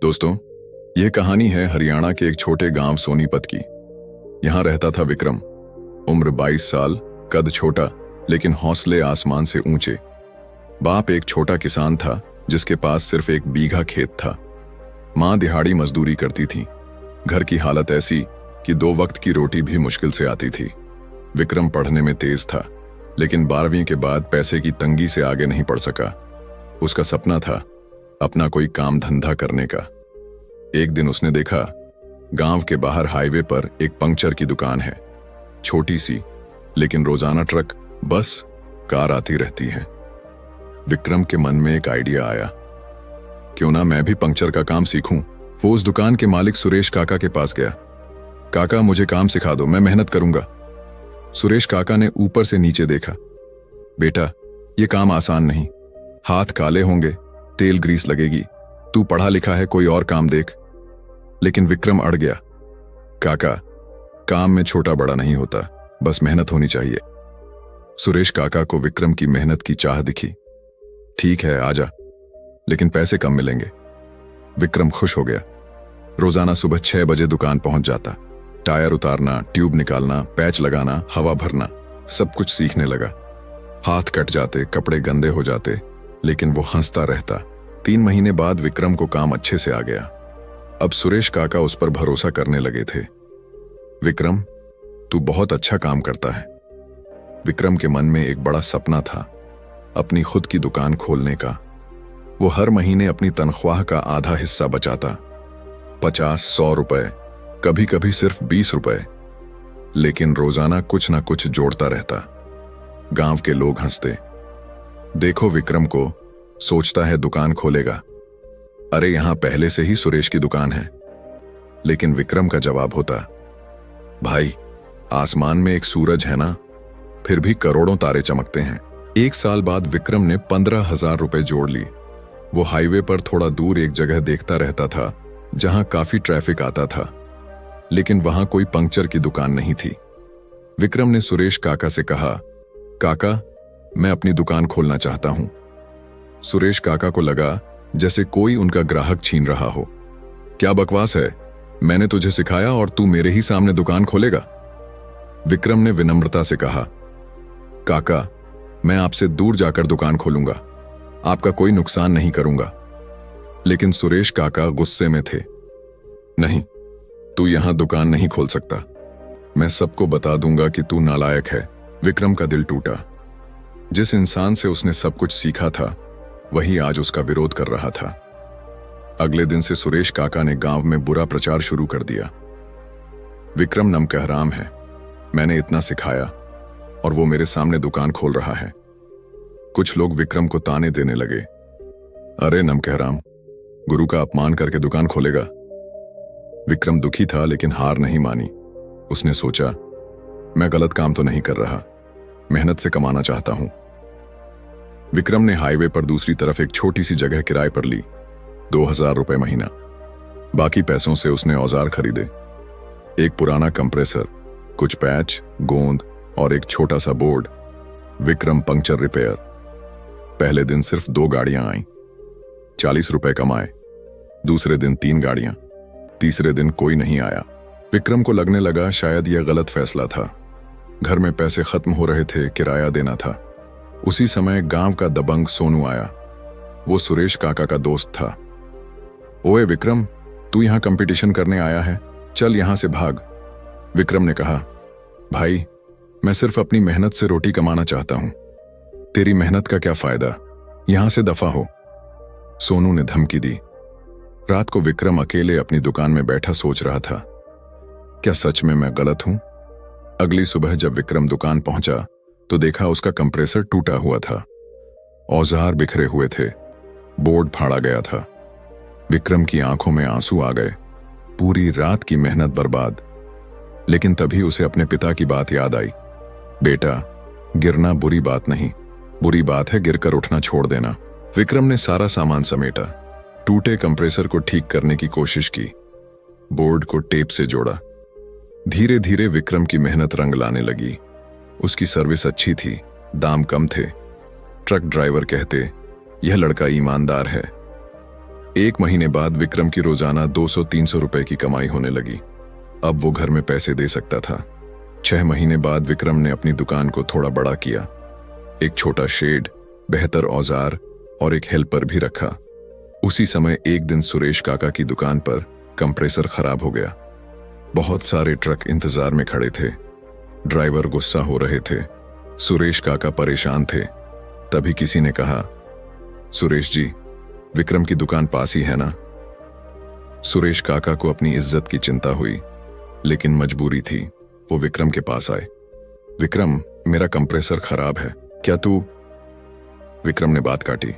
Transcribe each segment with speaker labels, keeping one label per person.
Speaker 1: दोस्तों, यह कहानी है हरियाणा के एक छोटे गांव सोनीपत की। यहां रहता था विक्रम। उम्र 22 साल, कद छोटा लेकिन हौसले आसमान से ऊंचे। बाप एक छोटा किसान था जिसके पास सिर्फ 1 बीघा खेत था। मां दिहाड़ी मजदूरी करती थी। घर की हालत ऐसी कि 2 वक्त की रोटी भी मुश्किल से आती थी। विक्रम पढ़ने में तेज था, लेकिन 12वीं के बाद पैसे की तंगी से आगे नहीं पढ़ सका। उसका सपना था अपना कोई काम धंधा करने का। एक दिन उसने देखा, गांव के बाहर हाईवे पर एक पंक्चर की दुकान है। छोटी सी, लेकिन रोजाना ट्रक, बस, कार आती रहती है। विक्रम के मन में एक आइडिया आया, क्यों ना मैं भी पंक्चर का काम सीखूं। वो उस दुकान के मालिक सुरेश काका के पास गया। काका, मुझे काम सिखा दो, मैं मेहनत करूंगा। सुरेश काका ने ऊपर से नीचे देखा। बेटा, ये काम आसान नहीं, हाथ काले होंगे, तेल ग्रीस लगेगी। तू पढ़ा लिखा है, कोई और काम देख। लेकिन विक्रम अड़ गया। काका, काम में छोटा बड़ा नहीं होता, बस मेहनत होनी चाहिए। सुरेश काका को विक्रम की मेहनत की चाह दिखी। ठीक है, आजा, लेकिन पैसे कम मिलेंगे। विक्रम खुश हो गया। रोजाना सुबह 6 बजे दुकान पहुंच जाता। टायर उतारना, ट्यूब निकालना, पैच लगाना, हवा भरना, सब कुछ सीखने लगा। हाथ कट जाते, कपड़े गंदे हो जाते, लेकिन वो हंसता रहता। 3 महीने बाद विक्रम को काम अच्छे से आ गया। अब सुरेश काका उस पर भरोसा करने लगे थे। विक्रम, तू बहुत अच्छा काम करता है। विक्रम के मन में एक बड़ा सपना था, अपनी खुद की दुकान खोलने का। वो हर महीने अपनी तनख्वाह का आधा हिस्सा बचाता, 50-100 रुपए, कभी कभी सिर्फ 20 रुपए, लेकिन रोजाना कुछ ना कुछ जोड़ता रहता। गांव के लोग हंसते, देखो विक्रम को, सोचता है दुकान खोलेगा। अरे यहां पहले से ही सुरेश की दुकान है। लेकिन विक्रम का जवाब होता, भाई, आसमान में एक सूरज है ना, फिर भी करोड़ों तारे चमकते हैं। 1 साल बाद विक्रम ने 15,000 रुपए जोड़ ली। वो हाईवे पर थोड़ा दूर एक जगह देखता रहता था जहां काफी ट्रैफिक आता था, लेकिन वहां कोई पंक्चर की दुकान नहीं थी। विक्रम ने सुरेश काका से कहा, काका, मैं अपनी दुकान खोलना चाहता हूं। सुरेश काका को लगा जैसे कोई उनका ग्राहक छीन रहा हो। क्या बकवास है, मैंने तुझे सिखाया और तू मेरे ही सामने दुकान खोलेगा। विक्रम ने विनम्रता से कहा, काका, मैं आपसे दूर जाकर दुकान खोलूंगा, आपका कोई नुकसान नहीं करूंगा। लेकिन सुरेश काका गुस्से में थे। नहीं, तू यहां दुकान नहीं खोल सकता, मैं सबको बता दूंगा कि तू नालायक है। विक्रम का दिल टूटा। जिस इंसान से उसने सब कुछ सीखा था, वही आज उसका विरोध कर रहा था। अगले दिन से सुरेश काका ने गांव में बुरा प्रचार शुरू कर दिया। विक्रम नमकहराम है, मैंने इतना सिखाया और वो मेरे सामने दुकान खोल रहा है। कुछ लोग विक्रम को ताने देने लगे, अरे नमकहराम, गुरु का अपमान करके दुकान खोलेगा। विक्रम दुखी था, लेकिन हार नहीं मानी। उसने सोचा, मैं गलत काम तो नहीं कर रहा, मेहनत से कमाना चाहता हूं। विक्रम ने हाईवे पर दूसरी तरफ एक छोटी सी जगह किराए पर ली, 2,000 रुपए महीना। बाकी पैसों से उसने औजार खरीदे, एक पुराना कंप्रेसर, कुछ पैच, गोंद और एक छोटा सा बोर्ड। Vikram puncture repair. पहले दिन सिर्फ 2 गाड़ियां आईं, 40 रुपए कमाए। दूसरे दिन 3 गाड़ियां, तीसरे दिन कोई नहीं आया। विक्रम को लगने लगा शायद यह गलत फैसला था। घर में पैसे खत्म हो रहे थे, किराया देना था। उसी समय गांव का दबंग सोनू आया। वो सुरेश काका का दोस्त था। ओए विक्रम, तू यहां कंपटीशन करने आया है, चल यहां से भाग। विक्रम ने कहा, भाई, मैं सिर्फ अपनी मेहनत से रोटी कमाना चाहता हूं, तेरी मेहनत का क्या फायदा, यहां से दफा हो। सोनू ने धमकी दी। रात को विक्रम अकेले अपनी दुकान में बैठा सोच रहा था, क्या सच में मैं गलत हूं? अगली सुबह जब विक्रम दुकान पहुंचा तो देखा उसका कंप्रेसर टूटा हुआ था, औजार बिखरे हुए थे, बोर्ड फाड़ा गया था। विक्रम की आंखों में आंसू आ गए। पूरी रात की मेहनत बर्बाद। लेकिन तभी उसे अपने पिता की बात याद आई। बेटा, गिरना बुरी बात नहीं, बुरी बात है गिरकर उठना छोड़ देना। विक्रम ने सारा सामान समेटा, टूटे कंप्रेसर को ठीक करने की कोशिश की, बोर्ड को टेप से जोड़ा। धीरे धीरे विक्रम की मेहनत रंग लाने लगी। उसकी सर्विस अच्छी थी, दाम कम थे। ट्रक ड्राइवर कहते, यह लड़का ईमानदार है। 1 महीने बाद विक्रम की रोजाना 200-300 रुपए की कमाई होने लगी। अब वो घर में पैसे दे सकता था। 6 महीने बाद विक्रम ने अपनी दुकान को थोड़ा बड़ा किया। एक छोटा शेड, बेहतर औजार और एक हेल्पर भी रखा। उसी समय एक दिन सुरेश काका की दुकान पर कंप्रेसर खराब हो गया। बहुत सारे ट्रक इंतजार में खड़े थे। ड्राइवर गुस्सा हो रहे थे। सुरेश काका परेशान थे। तभी किसी ने कहा, सुरेश जी, विक्रम की दुकान पास ही है ना? सुरेश काका को अपनी इज्जत की चिंता हुई, लेकिन मजबूरी थी। वो विक्रम के पास आए। विक्रम, मेरा कंप्रेसर खराब है, क्या तू? विक्रम ने बात काटी।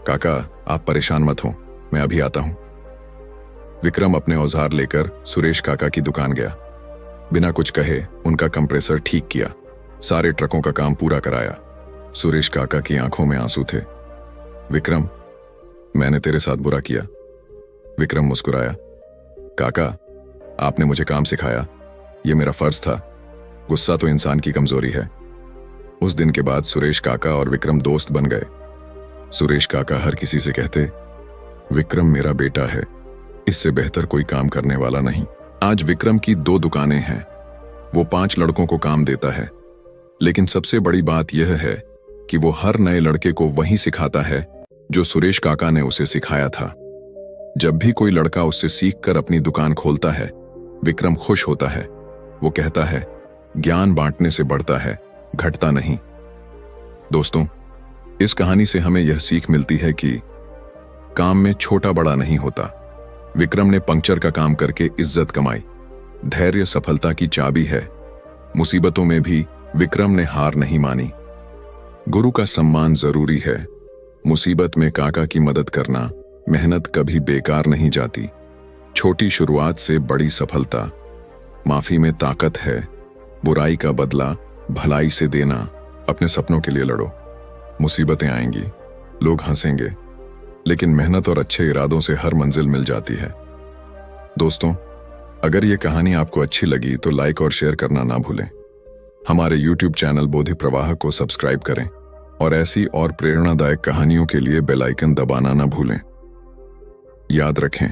Speaker 1: काका, आप परेशान मत हो, मैं अभी आता हूं। विक्रम अपने औजार लेकर सुरेश काका की दुकान गया। बिना कुछ कहे उनका कंप्रेसर ठीक किया, सारे ट्रकों का काम पूरा कराया। सुरेश काका की आंखों में आंसू थे। विक्रम, मैंने तेरे साथ बुरा किया। विक्रम मुस्कुराया। काका, आपने मुझे काम सिखाया, यह मेरा फर्ज था। गुस्सा तो इंसान की कमजोरी है। उस दिन के बाद सुरेश काका और विक्रम दोस्त बन गए। सुरेश काका हर किसी से कहते, विक्रम मेरा बेटा है, इससे बेहतर कोई काम करने वाला नहीं। आज विक्रम की 2 दुकानें हैं। वो 5 लड़कों को काम देता है। लेकिन सबसे बड़ी बात यह है कि वो हर नए लड़के को वही सिखाता है जो सुरेश काका ने उसे सिखाया था। जब भी कोई लड़का उससे सीखकर अपनी दुकान खोलता है, विक्रम खुश होता है। वो कहता है, ज्ञान बांटने से बढ़ता है, घटता नहीं। दोस्तों, इस कहानी से हमें यह सीख मिलती है कि काम में छोटा बड़ा नहीं होता। विक्रम ने पंक्चर का काम करके इज्जत कमाई। धैर्य सफलता की चाबी है। मुसीबतों में भी विक्रम ने हार नहीं मानी। गुरु का सम्मान जरूरी है। मुसीबत में काका की मदद करना, मेहनत कभी बेकार नहीं जाती। छोटी शुरुआत से बड़ी सफलता। माफी में ताकत है। बुराई का बदला भलाई से देना। अपने सपनों के लिए लड़ो। मुसीबतें आएंगी, लोग हंसेंगे, लेकिन मेहनत और अच्छे इरादों से हर मंजिल मिल जाती है। दोस्तों, अगर ये कहानी आपको अच्छी लगी तो लाइक और शेयर करना ना भूलें। हमारे YouTube चैनल बोधि प्रवाह को सब्सक्राइब करें और ऐसी और प्रेरणादायक कहानियों के लिए बेल आइकन दबाना ना भूलें। याद रखें,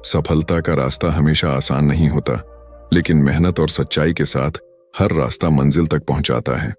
Speaker 1: सफलता का रास्ता हमेशा आसान नहीं होता, लेकिन मेहनत और सच्चाई के साथ हर रास्ता मंजिल तक पहुंचाता है।